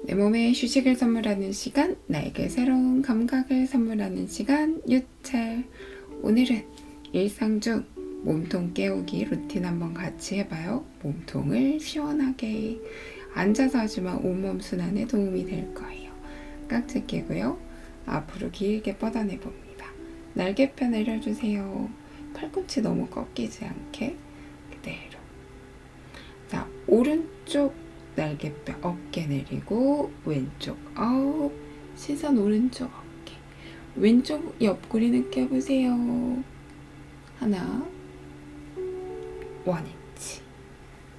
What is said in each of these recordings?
내 몸에 휴식을 선물하는 시간, 나에게 새로운 감각을 선물하는 시간, 유찰. 오늘은 일상 중 몸통 깨우기 루틴 한번 같이 해봐요. 몸통을 시원하게 앉아서 하지만 온몸 순환에 도움이 될 거예요. 깍지 끼고요. 앞으로 길게 뻗어내 봅니다. 날개뼈 내려주세요. 팔꿈치 너무 꺾이지 않게 그대로. 자, 오른쪽 날개뼈 어깨 내리고 왼쪽 업, 시선 오른쪽 어깨, 왼쪽 옆구리 느껴보세요. 하나, 원위치,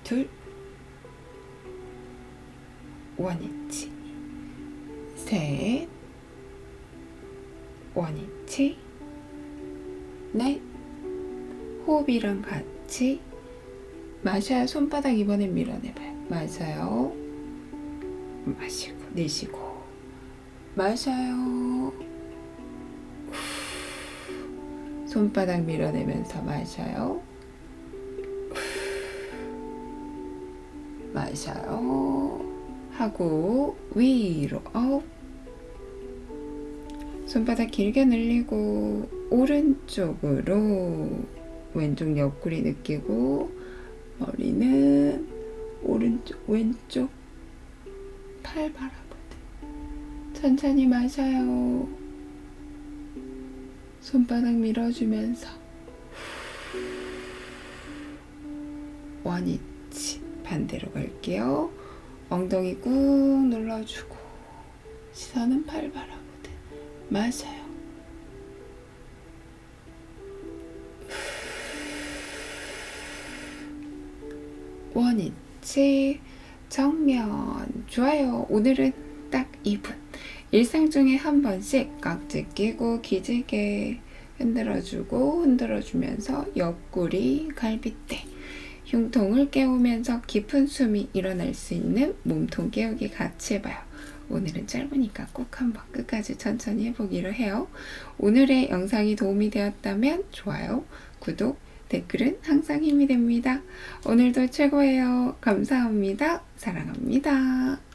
둘, 원위치, 셋, 원위치, 넷. 호흡이랑 같이 마셔야 손바닥 이번엔 밀어내봐요. 마셔요. 마시고 내쉬고 마셔요. 손바닥 밀어내면서 마셔요. 마셔요. 하고 위로 업. 손바닥 길게 늘리고 오른쪽으로 왼쪽 옆구리 느끼고 머리는 오른쪽 왼쪽 팔 바라보듯 천천히 마셔요. 손바닥 밀어주면서 원위치 반대로 갈게요. 엉덩이 꾹 눌러주고 시선은 팔 바라보듯 마셔요. 원위치 정면. 좋아요. 오늘은 딱 2분. 일상 중에 한 번씩 깍지 끼고 기지개 흔들어주고 흔들어주면서 옆구리, 갈비뼈, 흉통을 깨우면서 깊은 숨이 일어날 수 있는 몸통 깨우기 같이 해봐요. 오늘은 짧으니까 꼭 한번 끝까지 천천히 해보기로 해요. 오늘의 영상이 도움이 되었다면 좋아요, 구독, 댓글은 항상 힘이 됩니다. 오늘도 최고예요. 감사합니다. 사랑합니다.